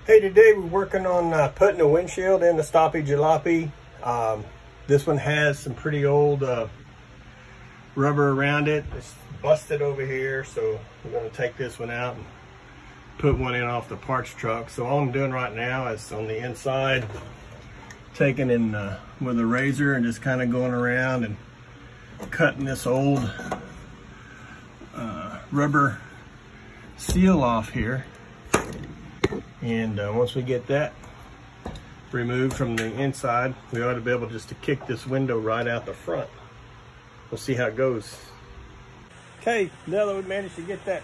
Hey, today we're working on putting a windshield in the Stoppy Jalopy. This one has some pretty old rubber around it. It's busted over here, so we're going to take this one out and put one in off the parts truck. So all I'm doing right now is on the inside, taking in with a razor and just kind of going around and cutting this old rubber seal off here. And once we get that removed from the inside, we ought to be able just to kick this window right out the front. We'll see how it goes. Okay, now that we managed to get that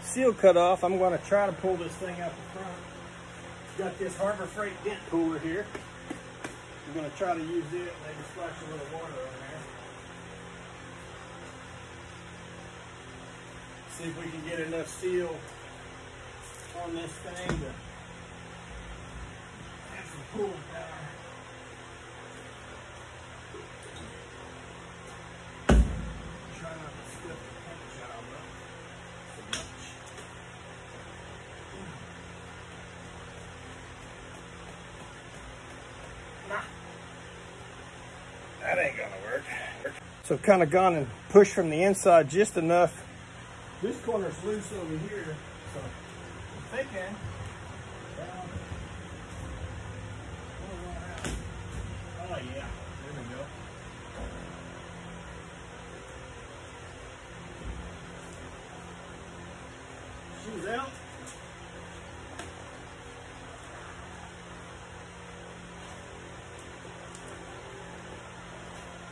seal cut off, I'm going to try to pull this thing out the front. It's got this Harbor Freight dent puller here. I'm going to try to use it, maybe splash a little water on there. See if we can get enough seal on this thing to have some pulling power. Try not to slip the paint job up so much. Nah. That ain't gonna work. So kind of gone and pushed from the inside just enough. This corner's loose over here, so I'm thinking oh yeah, there we go. Shoes out.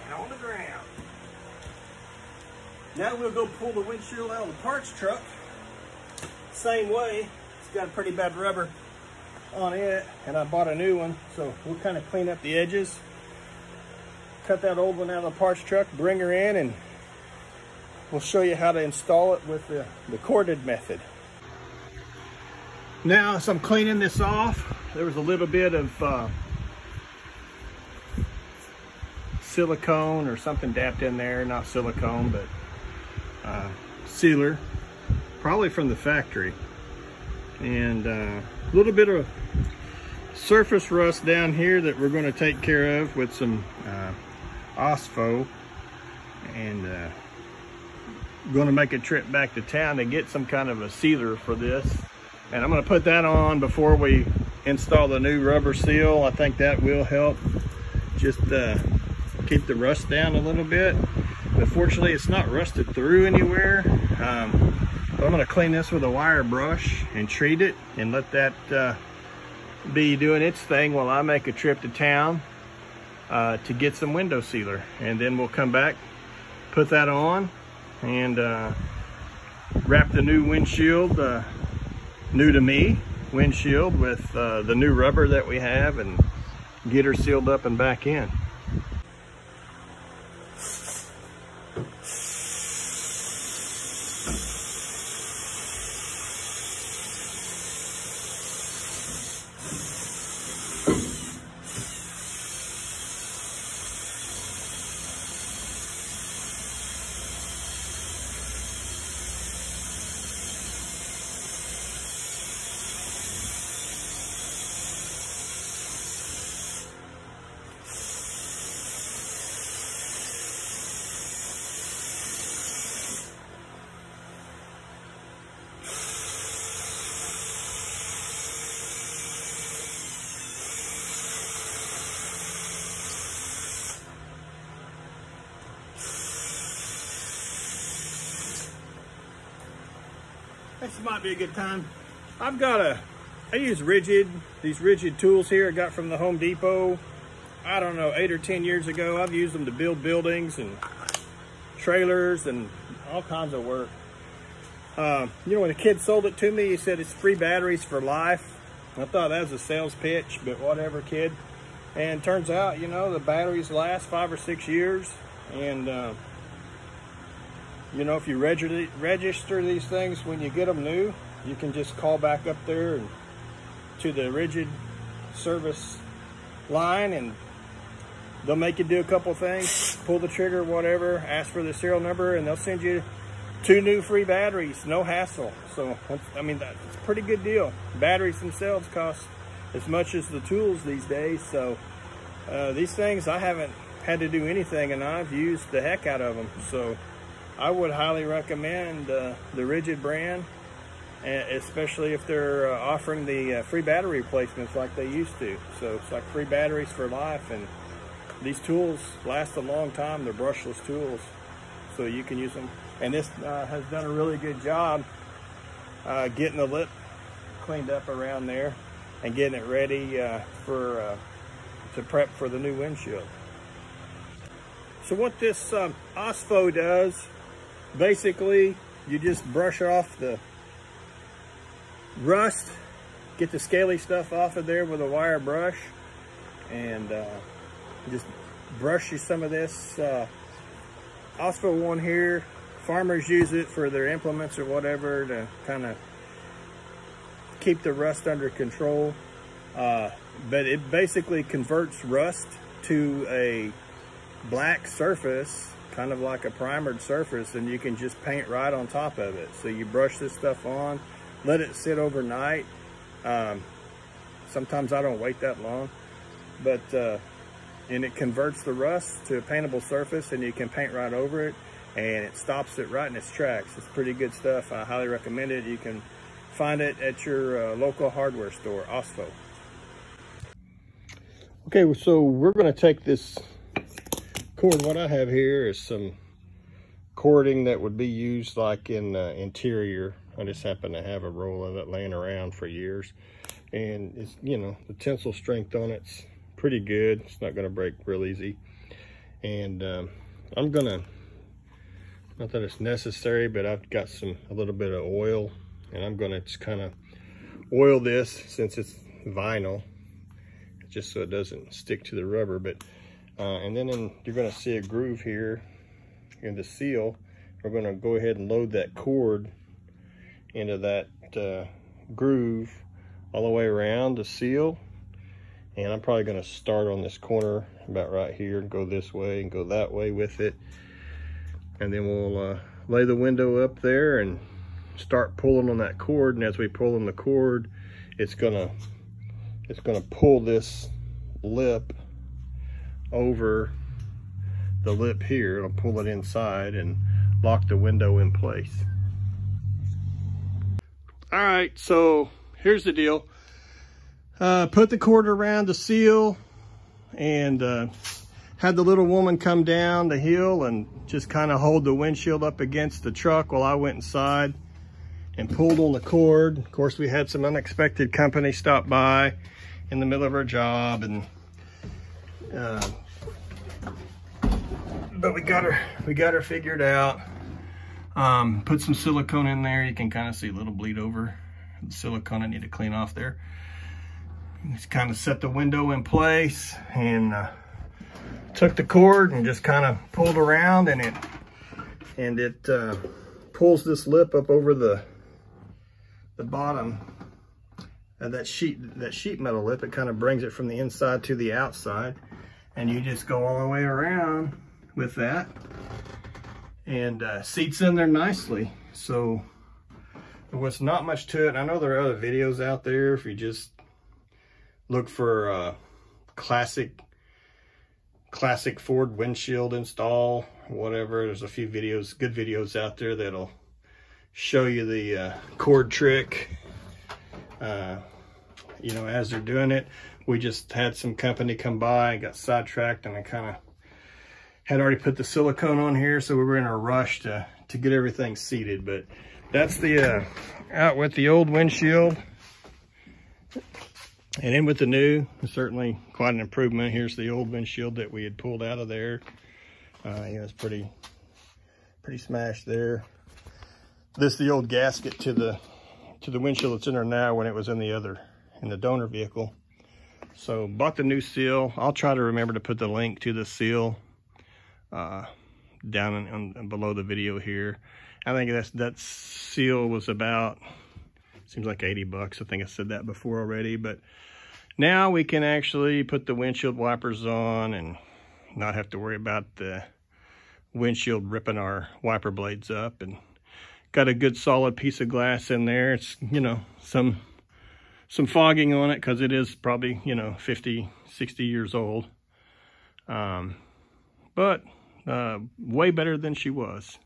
And on the ground. Now we'll go pull the windshield out of the parts truck. Same way, it's got a pretty bad rubber on it, and I bought a new one, so we'll kind of clean up the edges, cut that old one out of the parts truck, bring her in, and we'll show you how to install it with the corded method. Now, as I'm cleaning this off, there was a little bit of silicone or something dapped in there, not silicone, but sealer, probably from the factory, and a little bit of surface rust down here that we're going to take care of with some Osfo, and going to make a trip back to town to get some kind of a sealer for this, and I'm going to put that on before we install the new rubber seal. I think that will help just keep the rust down a little bit. But fortunately, it's not rusted through anywhere. So I'm going to clean this with a wire brush and treat it and let that be doing its thing while I make a trip to town to get some window sealer. And then we'll come back, put that on, and wrap the new windshield, new to me windshield, with the new rubber that we have, and get her sealed up and back in. This might be a good time. I use these rigid tools here I got from the Home Depot, I don't know, 8 or 10 years ago. I've used them to build buildings and trailers and all kinds of work. You know, when the kid sold it to me, he said it's free batteries for life. I thought that was a sales pitch, but whatever, kid. And turns out, you know, the batteries last 5 or 6 years. And you know, if you register these things when you get them new, you can just call back up there and to the rigid service line, and they'll make you do a couple things, pull the trigger, whatever, ask for the serial number, and they'll send you 2 new free batteries, no hassle. So, I mean, that's a pretty good deal. Batteries themselves cost as much as the tools these days. So these things, I haven't had to do anything, and I've used the heck out of them. So I would highly recommend the Rigid brand, especially if they're offering the free battery replacements like they used to. So it's like free batteries for life, and these tools last a long time. They're brushless tools, so you can use them. And this has done a really good job getting the lip cleaned up around there and getting it ready to prep for the new windshield. So what this OSFO does, basically, you just brush off the rust, get the scaly stuff off of there with a wire brush, and just brush you some of this OSFO one here. Farmers use it for their implements or whatever to kind of keep the rust under control. But it basically converts rust to a black surface, kind of like a primered surface, and you can just paint right on top of it. So you brush this stuff on, let it sit overnight. Sometimes I don't wait that long, but and it converts the rust to a paintable surface, and you can paint right over it, and it stops it right in its tracks. It's pretty good stuff. I highly recommend it. You can find it at your local hardware store, OSFO. Okay, so we're going to take this cord. What I have here is some cording that would be used like in interior. I just happen to have a roll of it laying around for years, and it's, you know, the tensile strength on it's pretty good. It's not going to break real easy. And I'm gonna, not that it's necessary, but I've got a little bit of oil, and I'm gonna just kind of oil this since it's vinyl, just so it doesn't stick to the rubber. But and then you're gonna see a groove here in the seal. We're gonna go ahead and load that cord into that groove all the way around the seal. And I'm probably gonna start on this corner about right here and go this way and go that way with it. And then we'll lay the window up there and start pulling on that cord. And as we pull on the cord, it's gonna pull this lip over the lip here. It'll pull it inside and lock the window in place. All right, so here's the deal. Put the cord around the seal, and had the little woman come down the hill and just kind of hold the windshield up against the truck while I went inside and pulled on the cord. Of course, we had some unexpected company stop by in the middle of our job, and but we got her figured out. Put some silicone in there. You can kind of see a little bleed over the silicone I need to clean off there. Just kind of set the window in place, and took the cord and just kind of pulled around, and it pulls this lip up over the bottom of that sheet metal lip. It kind of brings it from the inside to the outside, and you just go all the way around with that, and seats in there nicely. So there was not much to it. I know there are other videos out there if you just look for classic Ford windshield install, whatever. There's a few videos, good videos out there that'll show you the cord trick, you know, as they're doing it. We just had some company come by, got sidetracked, and I kind of had already put the silicone on here, so we were in a rush to get everything seated. But that's the out with the old windshield and in with the new. Certainly quite an improvement. Here's the old windshield that we had pulled out of there. You know, it's pretty smashed there. This is the old gasket to the windshield that's in there now, when it was in the donor vehicle. So bought the new seal. I'll try to remember to put the link to the seal down below the video here. I think that seal was about, seems like 80 bucks. I think I said that before already, but now we can actually put the windshield wipers on and not have to worry about the windshield ripping our wiper blades up. And got a good solid piece of glass in there. It's, you know, some fogging on it because it is probably, you know, 50, 60 years old. But way better than she was.